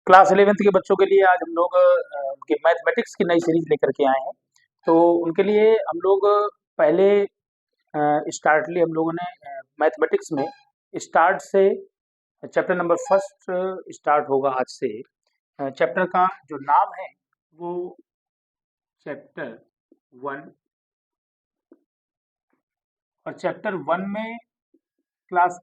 Class 11th के बच्चों के लिए आज हम लोग उनके मैथमेटिक्स की नई सीरीज लेकर के आए हैं। तो उनके लिए हम लोग पहले स्टार्टली हम लोगों ने मैथमेटिक्स में स्टार्ट से चैप्टर नंबर फर्स्ट स्टार्ट होगा आज से। चैप्टर का जो नाम है वो चैप्टर 1, और चैप्टर 1 में क्लास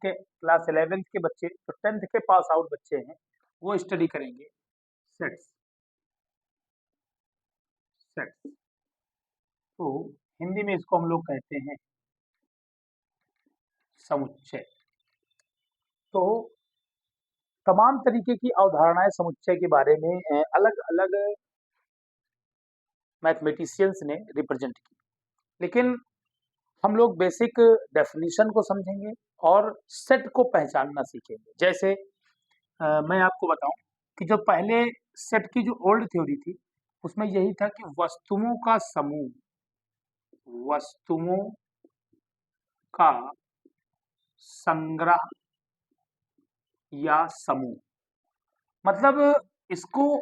11th के बच्चे जो 10th के पास आउट बच्चे हैं वो स्टडी करेंगे सेट्स। सेट्स तो हिंदी में इसको हम लोग कहते हैं समुच्चय। तो तमाम तरीके की अवधारणाएं समुच्चय के बारे में अलग अलग मैथमेटिशियंस ने रिप्रेजेंट की, लेकिन हम लोग बेसिक डेफिनेशन को समझेंगे और सेट को पहचानना सीखेंगे। जैसे मैं आपको बताऊं कि जो पहले सेट की जो ओल्ड थ्योरी थी उसमें यही था कि वस्तुओं का संग्रह या समूह, मतलब इसको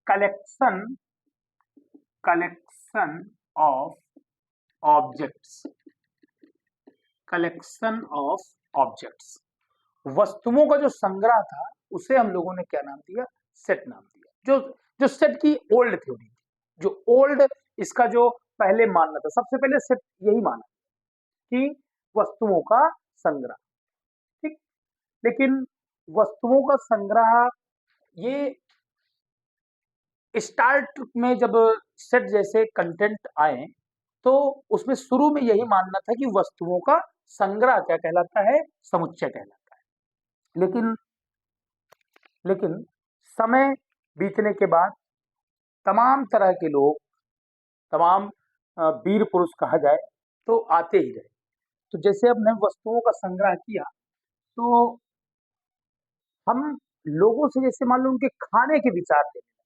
कलेक्शन ऑफ ऑब्जेक्ट्स वस्तुओं का जो संग्रह था उसे हम लोगों ने क्या नाम दिया? सेट नाम दिया। जो सेट की ओल्ड थ्योरी थी, जो ओल्ड इसका जो पहले मानना था, सबसे पहले सेट यही माना कि वस्तुओं का संग्रह, ठीक। लेकिन वस्तुओं का संग्रह ये स्टार्ट में जब सेट जैसे कंटेंट आए तो उसमें शुरू में यही मानना था कि वस्तुओं का संग्रह क्या कहलाता है? समुच्चय कहलाता है। लेकिन समय बीतने के बाद तमाम तरह के लोग, तमाम वीर पुरुष कहा जाए तो आते ही रहे। तो जैसे हमने वस्तुओं का संग्रह किया तो हम लोगों से जैसे मान लो उनके खाने के विचार लेने लगे।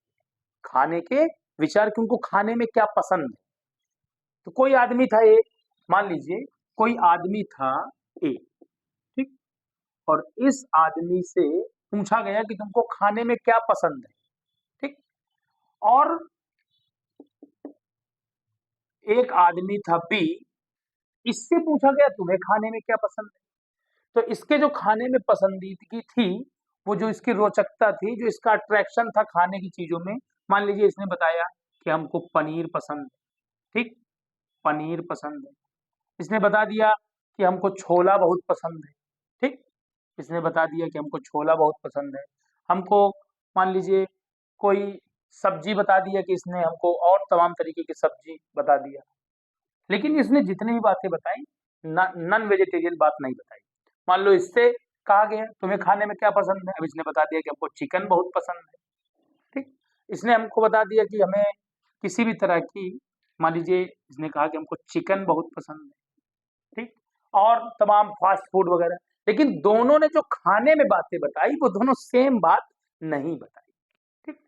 खाने के विचार कि उनको खाने में क्या पसंद है। तो कोई आदमी था ए, मान लीजिए कोई आदमी था ए, ठीक, और इस आदमी से पूछा गया कि तुमको खाने में क्या पसंद है, ठीक। और एक आदमी था बी, इससे पूछा गया तुम्हें खाने में क्या पसंद है। तो इसके जो खाने में पसंदीदगी थी, वो जो इसकी रोचकता थी, जो इसका अट्रैक्शन था खाने की चीजों में, मान लीजिए इसने बताया कि हमको पनीर पसंद है, ठीक, पनीर पसंद है। इसने बता दिया कि हमको छोला बहुत पसंद है, ठीक, इसने बता दिया कि हमको छोला बहुत पसंद है। हमको मान लीजिए कोई सब्जी बता दिया कि इसने हमको और तमाम तरीके की सब्जी बता दिया। लेकिन इसने जितनी भी बातें बताई, नॉन वेजिटेरियन बात नहीं बताई। मान लो इससे कहा गया तुम्हें खाने में क्या पसंद है, अब इसने बता दिया कि हमको चिकन बहुत पसंद है, ठीक। इसने हमको बता दिया कि हमें किसी भी तरह की, मान लीजिए इसने कहा कि हमको चिकन बहुत पसंद है, ठीक, और तमाम फास्ट फूड वगैरह। लेकिन दोनों ने जो खाने में बातें बताई वो दोनों सेम बात नहीं बताई, ठीक।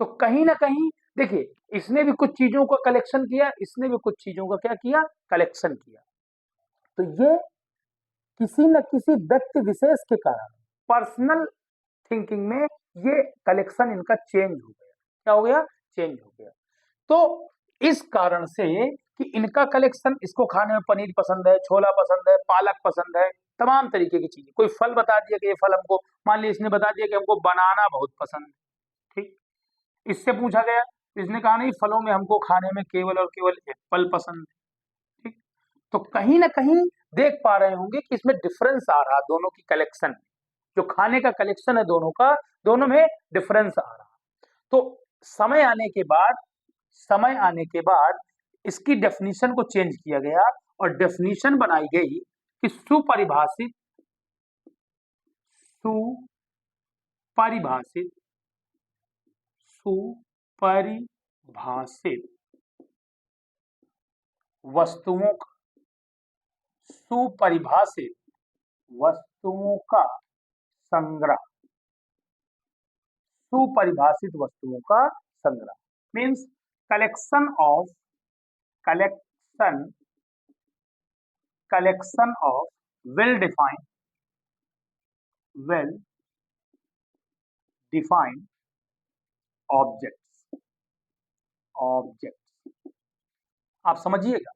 तो कहीं ना कहीं देखिए, इसने भी कुछ चीजों का कलेक्शन किया, इसने भी कुछ चीजों का क्या किया? कलेक्शन किया। तो ये किसी न किसी व्यक्ति विशेष के कारण पर्सनल थिंकिंग में ये कलेक्शन इनका चेंज हो गया। क्या हो गया? चेंज हो गया। तो इस कारण से कि इनका कलेक्शन, इसको खाने में पनीर पसंद है, छोला पसंद है, पालक पसंद है, तमाम तरीके की चीजें। कोई फल बता दिया कि ये फल हमको, मान लीजिए इसने बता दिया कि हमको बनाना बहुत पसंद है, ठीक। इससे पूछा गया, इसने कहा नहीं, फलों में हमको खाने में केवल और केवल एप्पल पसंद है, ठीक। तो कहीं ना कहीं देख पा रहे होंगे कि इसमें डिफरेंस आ रहा दोनों की कलेक्शन, जो खाने का कलेक्शन है दोनों का, दोनों में डिफरेंस आ रहा। तो समय आने के बाद इसकी डेफिनेशन को चेंज किया गया और डेफिनेशन बनाई गई कि सुपरिभाषित सुपरिभाषित वस्तुओं का सुपरिभाषित वस्तुओं का संग्रह, सुपरिभाषित वस्तुओं का संग्रह means collection of well defined objects. Objects आप समझिएगा,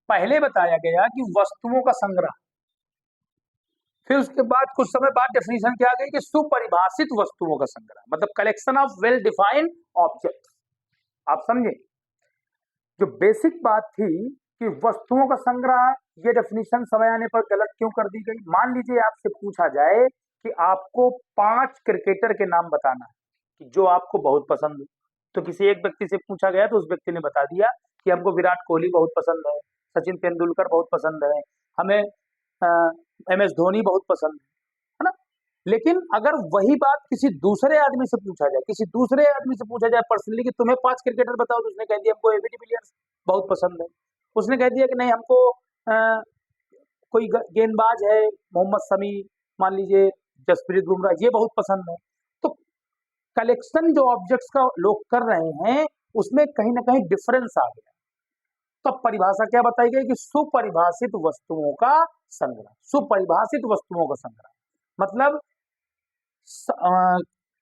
पहले बताया गया कि वस्तुओं का संग्रह, फिर उसके बाद कुछ समय बाद डेफिनेशन क्या आ गई कि सुपरिभाषित वस्तुओं का संग्रह, मतलब collection of well defined objects. आप समझे, जो बेसिक बात थी कि वस्तुओं का संग्रह, ये डेफिनेशन समय आने पर गलत क्यों कर दी गई। मान लीजिए आपसे पूछा जाए कि आपको 5 क्रिकेटर के नाम बताना है कि जो आपको बहुत पसंद हो, तो किसी एक व्यक्ति से पूछा गया तो उस व्यक्ति ने बता दिया कि हमको विराट कोहली बहुत पसंद है, सचिन तेंदुलकर बहुत पसंद है, हमें MS धोनी बहुत पसंद है ना। लेकिन अगर वही बात किसी दूसरे आदमी से पूछा जाए, किसी दूसरे आदमी से पूछा जाए पर्सनली कि तुम्हें 5 क्रिकेटर बताओ, तो उसने कह दिया हमको AB डिविलियर्स बहुत पसंद है। उसने कह दिया कि नहीं हमको कोई गेंदबाज है मोहम्मद शमी, मान लीजिए जसप्रीत बुमराह, ये बहुत पसंद है। तो कलेक्शन जो ऑब्जेक्ट्स का लोग कर रहे हैं उसमें कहीं ना कहीं डिफरेंस आ गया। तो परिभाषा क्या बताई गई कि सुपरिभाषित वस्तुओं का संग्रह। सुपरिभाषित वस्तुओं का संग्रह मतलब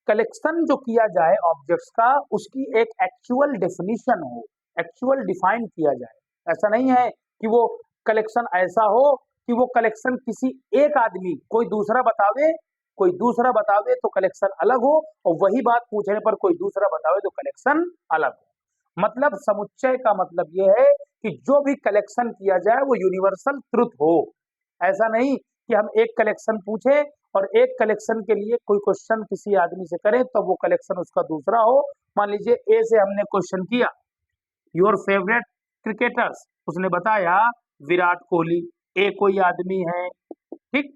कलेक्शन जो किया जाए ऑब्जेक्ट्स का, उसकी एक एक्चुअल डेफिनेशन हो, एक्चुअल डिफाइन किया जाए। ऐसा नहीं है कि वो कलेक्शन ऐसा हो कि वो कलेक्शन किसी एक आदमी, कोई दूसरा बतावे तो कलेक्शन अलग हो, और वही बात पूछने पर कोई दूसरा बतावे तो कलेक्शन अलग हो। मतलब समुच्चय का मतलब यह है कि जो भी कलेक्शन किया जाए वो यूनिवर्सल ट्रुथ हो। ऐसा नहीं कि हम एक कलेक्शन पूछे और एक कलेक्शन के लिए कोई क्वेश्चन किसी आदमी से करें तो वो कलेक्शन उसका दूसरा हो। मान लीजिए ए से हमने क्वेश्चन किया योर फेवरेट क्रिकेटर्स, उसने बताया विराट कोहली। ए कोई आदमी है, ठीक,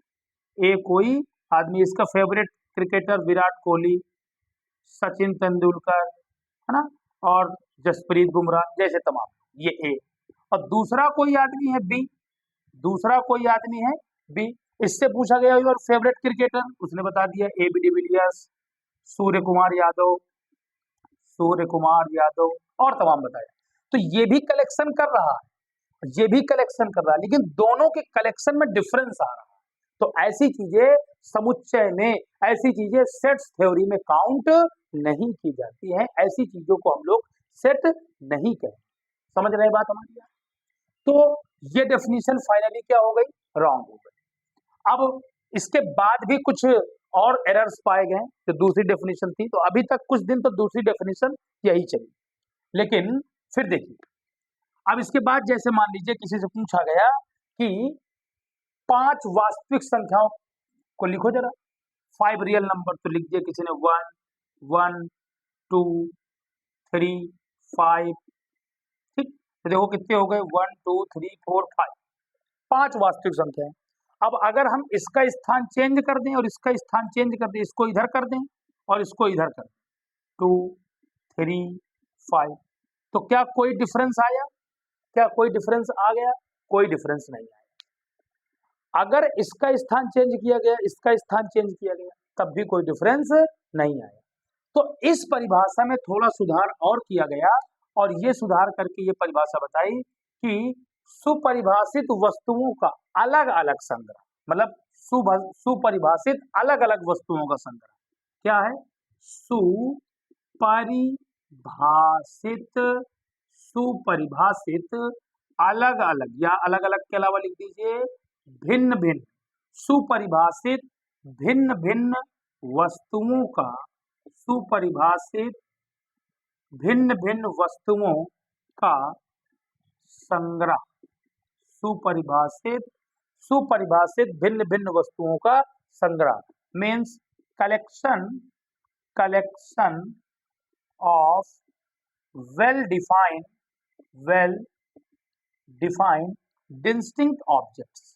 ए कोई आदमी, इसका फेवरेट क्रिकेटर विराट कोहली, सचिन तेंदुलकर, है ना, और जसप्रीत बुमराह जैसे तमाम, ये ए। और दूसरा कोई आदमी है बी, दूसरा कोई आदमी है बी, इससे पूछा गया योर फेवरेट क्रिकेटर, उसने बता दिया AB डिविलियर्स, सूर्य कुमार यादव, और तमाम बताया। तो ये भी कलेक्शन कर रहा है, ये भी कलेक्शन कर रहा है, लेकिन दोनों के कलेक्शन में डिफरेंस आ रहा है। तो ऐसी चीजें समुच्चय में, ऐसी चीजें सेट्स थ्योरी में काउंट नहीं की जाती हैं। ऐसी चीजों को हम लोग सेट नहीं कहें। समझ रहे बात हमारी? तो ये डेफिनेशन फाइनली क्या हो गई, रॉन्ग हो गई। अब इसके बाद भी कुछ और एरर्स पाए गए जो दूसरी डेफिनेशन थी, तो अभी तक कुछ दिन तो दूसरी डेफिनेशन यही चली। लेकिन फिर देखिए, अब इसके बाद जैसे मान लीजिए किसी से पूछा गया कि 5 वास्तविक संख्याओं को लिखो जरा, 5 रियल नंबर, तो लिख दिया किसी ने 1 1 2 3 5, ठीक। तो देखो कितने हो गए, 1 2 3 4 5, 5 वास्तविक संख्या है। अब अगर हम इसका स्थान चेंज कर दें और इसका स्थान चेंज कर दें, इसको इधर कर दें और इसको इधर कर दें, 2 3 5, तो क्या कोई डिफरेंस आया? क्या कोई डिफरेंस आ गया? कोई डिफरेंस नहीं आया। अगर इसका स्थान चेंज किया गया, इसका स्थान चेंज किया गया, तब भी कोई डिफरेंस नहीं आया। तो इस परिभाषा में थोड़ा सुधार और किया गया, और ये सुधार करके ये परिभाषा बताई कि सुपरिभाषित वस्तुओं का अलग अलग संग्रह, मतलब सुपरिभाषित अलग अलग वस्तुओं का संग्रह क्या है? सुपरिभाषित अलग अलग, या अलग अलग के अलावा लिख दीजिए भिन्न भिन्न, सुपरिभाषित भिन्न भिन्न वस्तुओं का, सुपरिभाषित भिन्न भिन्न वस्तुओं का संग्रह, सुपरिभाषित भिन्न भिन्न वस्तुओं का संग्रह means collection of well defined distinct objects,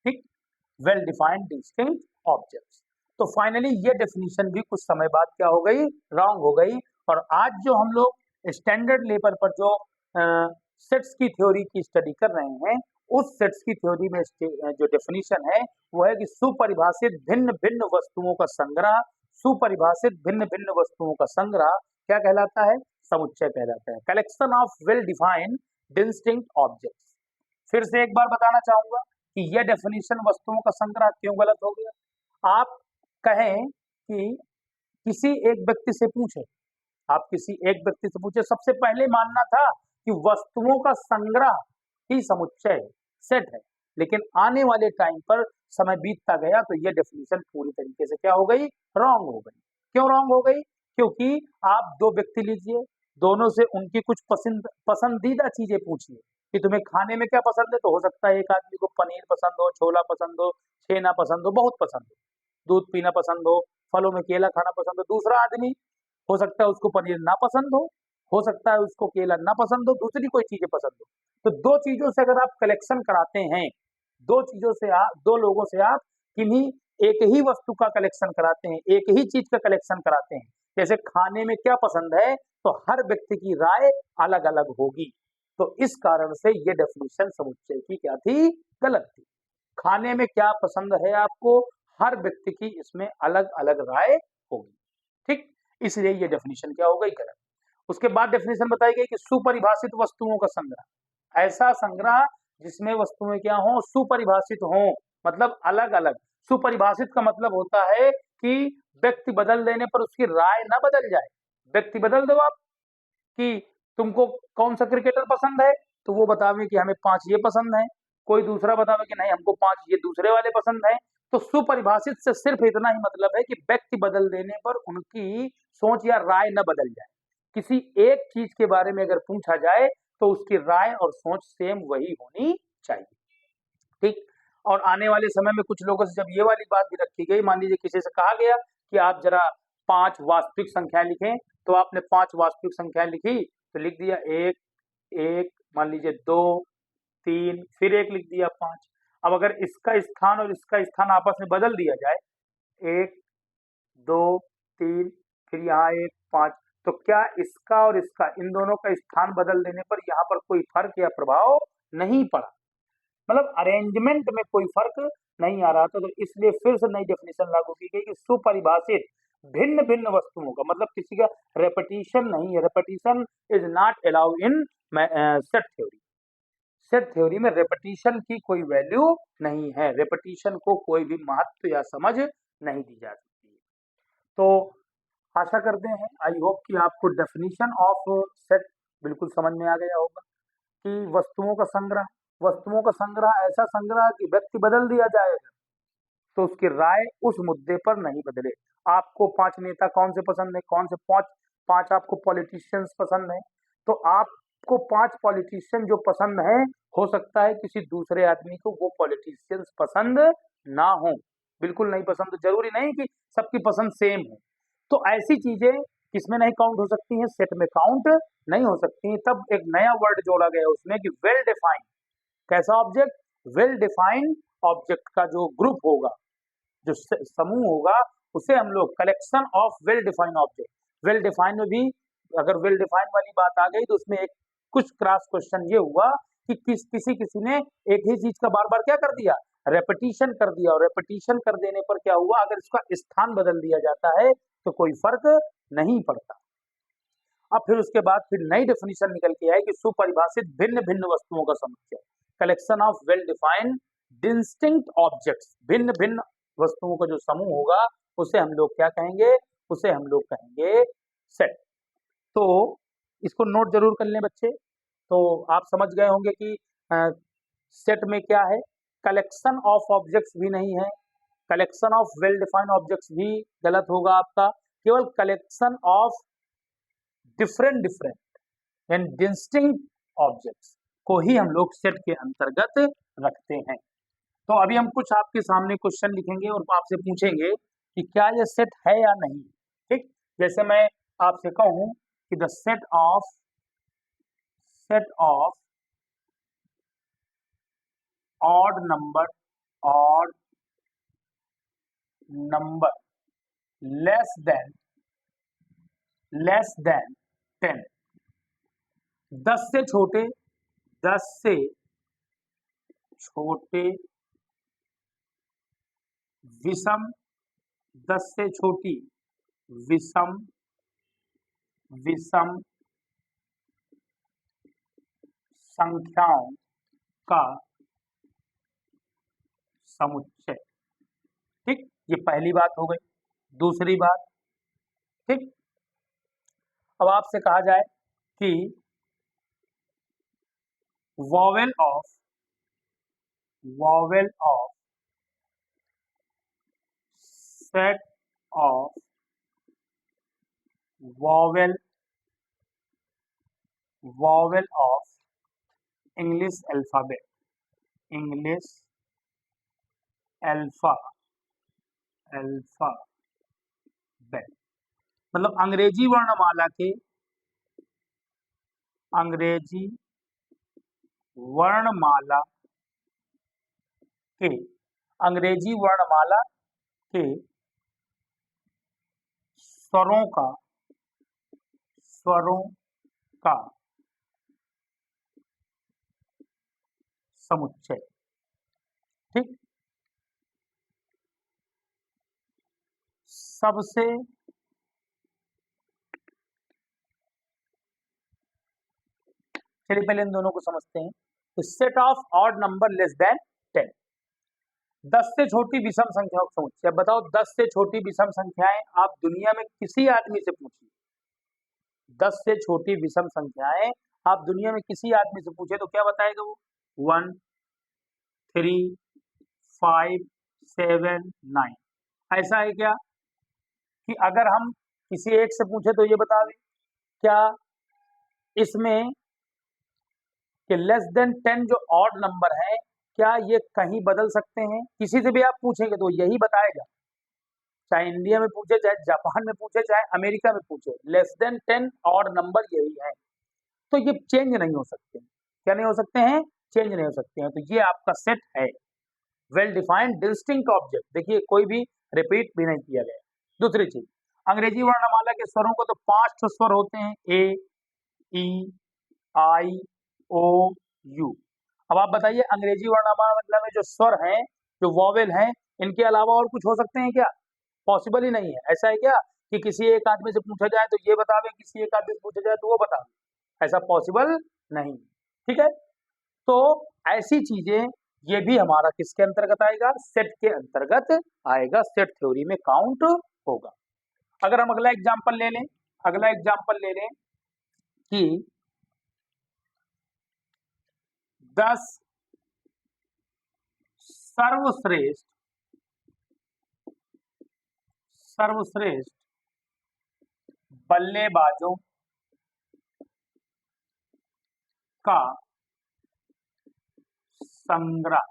ठीक, वेल डिफाइंड डिस्टिंक्ट ऑब्जेक्ट्स। तो फाइनली ये डेफिनेशन भी कुछ समय बाद क्या हो गई, रॉन्ग हो गई। और आज जो हम लोग स्टैंडर्ड लेवल पर जो सेट्स की थ्योरी की स्टडी कर रहे हैं, उस सेट्स की थ्योरी में जो डेफिनेशन है वो है कि सुपरिभाषित भिन्न भिन्न वस्तुओं का संग्रह, सुपरिभाषित भिन्न भिन्न वस्तुओं का संग्रह क्या कहलाता है? समुच्चय कहलाता है, collection of well defined distinct objects. फिर से एक बार बताना चाहूंगा कि यह डेफिनेशन वस्तुओं का संग्रह क्यों गलत हो गया। आप कहें कि किसी एक व्यक्ति से पूछे, आप किसी एक व्यक्ति से पूछे, सबसे पहले मानना था कि वस्तुओं का संग्रह ही समुच्चय सेट है, लेकिन आने वाले टाइम पर समय बीतता गया तो यह डेफिनेशन पूरी तरीके से क्या हो गई, रॉन्ग हो गई। क्यों रॉन्ग हो गई? क्योंकि आप दो व्यक्ति लीजिए, दोनों से उनकी कुछ पसंदीदा चीजें पूछिए कि तुम्हें खाने में क्या पसंद है, तो हो सकता है एक आदमी को पनीर पसंद हो, छोला पसंद हो, छेना पसंद हो, बहुत पसंद हो, दूध पीना पसंद हो, फलों में केला खाना पसंद हो। दूसरा आदमी हो सकता है उसको पनीर ना पसंद हो सकता है उसको केला ना पसंद हो, दूसरी कोई चीजें पसंद हो। तो दो चीजों से अगर आप कलेक्शन कराते हैं, दो चीजों से आप, दो लोगों से आप किन्हीं एक ही वस्तु का कलेक्शन कराते हैं, एक ही चीज का कलेक्शन कराते हैं, जैसे खाने में क्या पसंद है, तो हर व्यक्ति की राय अलग अलग होगी। तो इस कारण से ये डेफिनेशन समुच्चय की क्या थी, गलत थी। खाने में क्या पसंद है आपको, हर व्यक्ति की इसमें अलग अलग राय होगी, ठीक, इसलिए ये डेफिनेशन क्या हो गई, गलत। उसके बाद डेफिनेशन बताई गई कि सुपरिभाषित वस्तुओं का संग्रह, ऐसा संग्रह जिसमें वस्तुएं क्या हो, सुपरिभाषित हो, मतलब अलग अलग। सुपरिभाषित का मतलब होता है कि व्यक्ति बदल देने पर उसकी राय ना बदल जाए। व्यक्ति बदल दो आप कि तुमको कौन सा क्रिकेटर पसंद है, तो वो बतावे कि हमें 5 ये पसंद है, कोई दूसरा बतावे कि नहीं हमको 5 ये दूसरे वाले पसंद है। तो सुपरिभाषित से सिर्फ इतना ही मतलब है कि व्यक्ति बदल देने पर उनकी सोच या राय न बदल जाए। किसी एक चीज के बारे में अगर पूछा जाए तो उसकी राय और सोच सेम वही होनी चाहिए, ठीक। और आने वाले समय में कुछ लोगों से जब ये वाली बात भी रखी गई, मान लीजिए किसी से कहा गया कि आप जरा 5 वास्तविक संख्या लिखें, तो आपने 5 वास्तविक संख्या लिखी, तो लिख दिया 1 1, मान लीजिए 2 3, फिर 1 लिख दिया 5। अब अगर इसका स्थान और इसका स्थान आपस में बदल दिया जाए, 1 2 3, फिर यहाँ 1 5, तो क्या इसका और इसका, इन दोनों का स्थान बदल देने पर यहाँ पर कोई फर्क या प्रभाव नहीं पड़ा, मतलब अरेंजमेंट में कोई फर्क नहीं आ रहा था। तो इसलिए फिर से नई डेफिनेशन लागू की गई कि सुपरिभाषित भिन्न भिन्न वस्तुओं का मतलब किसी का रेपिटेशन नहीं है, repetition is not allow in set theory. Set theory में रेपिटेशन की कोई वैल्यू नहीं है, रेपिटेशन को कोई भी महत्व या समझ नहीं दी जा सकती है। तो आशा करते हैं, आई होप कि आपको डेफिनेशन ऑफ सेट बिल्कुल समझ में आ गया होगा कि वस्तुओं का संग्रह ऐसा संग्रह कि व्यक्ति बदल दिया जाएगा तो उसकी राय उस मुद्दे पर नहीं बदले। आपको 5 नेता कौन से पसंद है, कौन से 5 आपको पॉलिटिशियंस पसंद है, तो आपको 5 पॉलिटिशियन जो पसंद है, हो सकता है किसी दूसरे आदमी को वो पॉलिटिशियंस पसंद ना हो, बिल्कुल नहीं पसंद, तो जरूरी नहीं कि सबकी पसंद सेम हो। तो ऐसी चीजें किसमें नहीं काउंट हो सकती हैं, सेट में काउंट नहीं हो सकती। तब एक नया वर्ड जोड़ा गया उसमें कि वेल डिफाइंड, कैसा ऑब्जेक्ट, वेल डिफाइंड ऑब्जेक्ट का जो ग्रुप होगा, जो समूह होगा, उसे हम लोग collection of well defined object. Well defined में भी अगर वेल डिफाइंड वाली बात आ गई तो उसमें एक कुछ क्रॉस क्वेश्चन ये हुआ कि किसी ने एक ही चीज का बार बार क्या कर दिया, रेपिटेशन कर दिया, और रेपिटेशन कर देने पर क्या हुआ, अगर इसका स्थान बदल दिया जाता है तो कोई फर्क नहीं पड़ता। अब फिर उसके बाद फिर नई डेफिनेशन निकल के आई कि सुपरिभाषित भिन्न भिन्न वस्तुओं का समुच्चय, collection of well defined distinct objects, भिन्न भिन्न वस्तुओं का जो समूह होगा उसे हम लोग क्या कहेंगे, उसे हम लोग कहेंगे सेट। तो इसको नोट जरूर कर लें बच्चे। तो आप समझ गए होंगे कि सेट में क्या है, कलेक्शन ऑफ ऑब्जेक्ट्स भी नहीं है, collection of well defined objects भी गलत होगा आपका, केवल collection of different different and distinct objects को ही हम लोग सेट के अंतर्गत रखते हैं। तो अभी हम कुछ आपके सामने क्वेश्चन लिखेंगे और आपसे पूछेंगे कि क्या ये सेट है या नहीं, ठीक। जैसे मैं आपसे कहूं कि the set of odd number less than 10, 10 से छोटे, 10 से छोटे विषम, 10 से छोटी विषम संख्याओं का समुच्चय। ठीक, ये पहली बात हो गई। दूसरी बात, ठीक, अब आपसे कहा जाए कि vowel of set of vowel of English alphabet, alphabet मतलब अंग्रेजी वर्णमाला के अंग्रेजी वर्णमाला के स्वरों का समुच्चय। ठीक, सबसे चलिए पहले इन दोनों को समझते हैं। Set of odd number less than 10, 10 से छोटी विषम संख्याओं का समुच्चय। बताओ 10 से छोटी विषम संख्याएं आप दुनिया में किसी आदमी से पूछिए, 10 से छोटी विषम संख्याएं आप दुनिया में किसी आदमी से पूछे तो क्या बताएगा वो? 1, 3, 5, 7, 9। ऐसा है क्या कि अगर हम किसी एक से पूछे तो ये बता दें क्या इसमें कि लेस देन 10 जो ऑड नंबर है क्या ये कहीं बदल सकते हैं? किसी से भी आप पूछेंगे तो यही बताएगा, चाहे इंडिया में पूछे, चाहे जापान में पूछे, चाहे अमेरिका में पूछे, लेस देन 10 ऑड नंबर यही है। तो ये चेंज नहीं हो सकते। क्या नहीं हो सकते हैं? चेंज नहीं हो सकते हैं। तो ये आपका सेट है, वेल डिफाइंड डिस्टिंक्ट ऑब्जेक्ट। देखिए कोई भी रिपीट भी नहीं किया गया। दूसरी चीज, अंग्रेजी वर्णमाला के स्वरों को तो 5 स्वर होते हैं, ए, ई, आई, ओ, यू। अब आप बताइए अंग्रेजी वर्णमाला में जो स्वर हैं, जो वॉवेल हैं, इनके अलावा और कुछ हो सकते हैं क्या? पॉसिबल ही नहीं है। ऐसा है क्या कि किसी एक आदमी से पूछा जाए तो ये बतावे, किसी एक आदमी से पूछा जाए तो वो बतावे? ऐसा पॉसिबल नहीं। ठीक है, तो ऐसी चीजें ये भी हमारा किसके अंतर्गत आएगा? सेट के अंतर्गत आएगा, सेट थ्योरी में काउंट होगा। अगर हम अगला एग्जांपल ले लें कि 10 सर्वश्रेष्ठ बल्लेबाजों का संग्रह,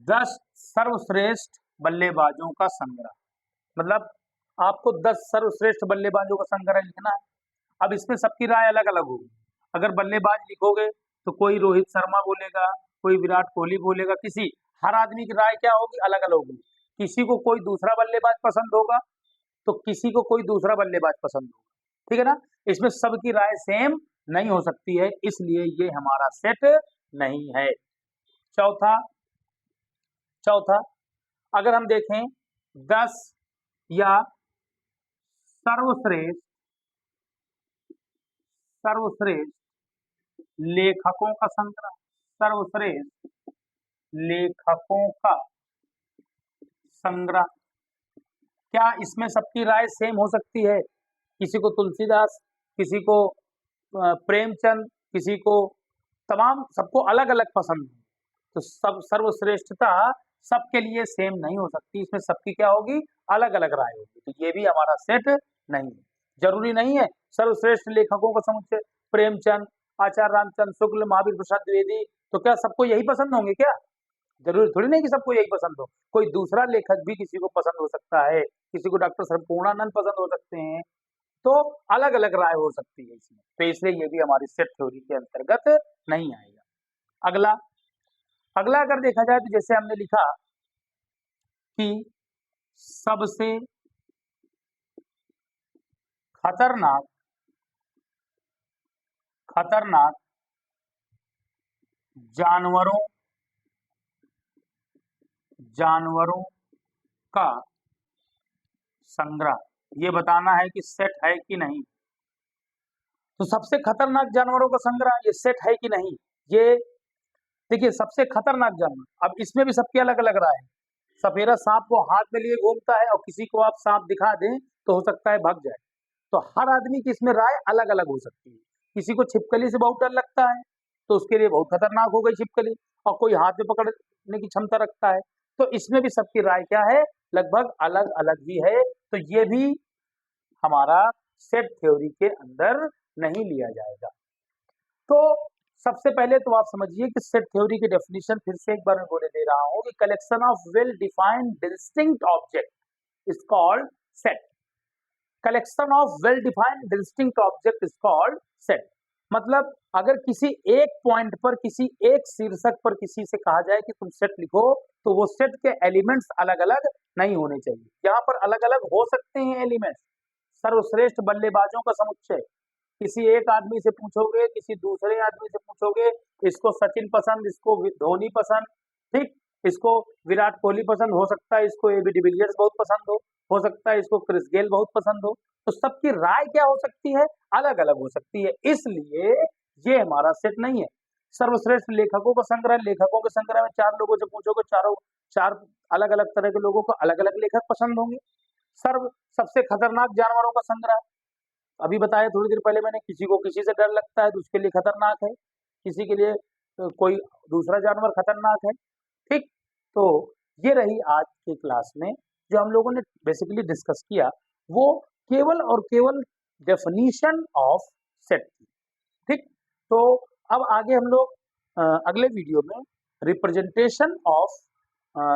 10 सर्वश्रेष्ठ बल्लेबाजों का संग्रह, मतलब आपको 10 सर्वश्रेष्ठ बल्लेबाजों का संग्रह लिखना है। अब इसमें सबकी राय अलग अलग होगी। अगर बल्लेबाज लिखोगे तो कोई रोहित शर्मा बोलेगा, कोई विराट कोहली बोलेगा, हर आदमी की राय क्या होगी? अलग अलग होगी। किसी को कोई दूसरा बल्लेबाज पसंद होगा तो किसी को कोई दूसरा बल्लेबाज पसंद होगा। ठीक है ना, इसमें सबकी राय सेम नहीं हो सकती है, इसलिए ये हमारा सेट नहीं है। चौथा अगर हम देखें 10 या सर्वश्रेष्ठ लेखकों का संग्रह, सर्वश्रेष्ठ लेखकों का संग्रह, क्या इसमें सबकी राय सेम हो सकती है? किसी को तुलसीदास, किसी को प्रेमचंद, किसी को सबको अलग अलग पसंद है, तो सब सर्वश्रेष्ठता सबके लिए सेम नहीं हो सकती। इसमें सबकी क्या होगी? अलग अलग राय होगी। तो ये भी हमारा सेट नहीं है। जरूरी नहीं है सर्वश्रेष्ठ लेखकों का समुच्चय प्रेमचंद, आचार्य रामचंद्र शुक्ल, महावीर प्रसाद द्विवेदी, तो क्या सबको यही पसंद होंगे क्या? जरूरी थोड़ी नहीं कि सबको यही पसंद हो। कोई दूसरा लेखक भी किसी को पसंद हो सकता है, किसी को डॉक्टर सर्वपूर्णानंद पसंद हो सकते हैं, तो अलग अलग राय हो सकती है इसमें। तो इसलिए ये भी हमारी सेट थ्योरी के अंतर्गत नहीं आएगा। अगला अगर देखा जाए तो जैसे हमने लिखा कि सबसे खतरनाक जानवरों का संग्रह, ये बताना है कि सेट है कि नहीं। तो सबसे खतरनाक जानवरों का संग्रह ये सेट है कि नहीं, ये देखिए सबसे खतरनाक जानवर, अब इसमें भी सबकी अलग-अलग राय है। सपेरा सांप को हाथ में लिए घूमता है और किसी को आप सांप दिखा दें, तो हो सकता है भाग जाए। तो हर आदमी की इसमें राय अलग-अलग हो सकती है। किसी को छिपकली से बहुत डर लगता है, तो उसके लिए बहुत खतरनाक हो गई छिपकली, और कोई हाथ में पकड़ने की क्षमता रखता है। तो इसमें भी सबकी राय क्या है, लगभग अलग-अलग ही है। तो ये भी हमारा सेट थ्योरी के अंदर नहीं लिया जाएगा। तो सबसे पहले तो आप समझिए कि सेट थ्योरी की डेफिनेशन फिर से एक बार मैं बोले दे रहा हूं कि collection of well defined distinct object is called set. Collection of well defined distinct object is called set. मतलब अगर किसी एक पॉइंट पर, किसी एक शीर्षक पर किसी से कहा जाए कि तुम सेट लिखो, तो वो सेट के एलिमेंट्स अलग अलग नहीं होने चाहिए। यहाँ पर अलग अलग हो सकते हैं एलिमेंट्स, सर्वश्रेष्ठ बल्लेबाजों का समुच्चय। किसी एक आदमी से पूछोगे, किसी दूसरे आदमी से पूछोगे, इसको सचिन पसंद, इसको धोनी पसंद, ठीक, इसको विराट कोहली पसंद, हो सकता है इसको एबी डिविलियर्स बहुत पसंद हो सकता है इसको क्रिस गेल बहुत पसंद हो। तो सबकी राय क्या हो सकती है, अलग अलग हो सकती है। इसलिए ये हमारा सेट नहीं है। सर्वश्रेष्ठ लेखकों का संग्रह, लेखकों के संग्रह में 4 लोगों से पूछोगे, चारों 4 अलग अलग तरह के लोगों को अलग अलग लेखक पसंद होंगे। सबसे खतरनाक जानवरों का संग्रह, अभी बताया थोड़ी देर पहले मैंने, किसी को किसी से डर लगता है तो उसके लिए खतरनाक है, किसी के लिए कोई दूसरा जानवर खतरनाक है, ठीक। तो ये रही आज की क्लास में जो हम लोगों ने बेसिकली डिस्कस किया, वो केवल और केवल डेफिनेशन ऑफ सेट थी, ठीक। तो अब आगे हम लोग अगले वीडियो में रिप्रेजेंटेशन ऑफ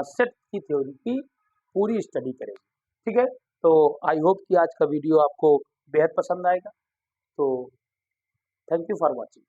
सेट की थ्योरी की पूरी स्टडी करेंगे, ठीक है। तो आई होप कि आज का वीडियो आपको बेहद पसंद आएगा। तो थैंक यू फॉर वॉचिंग।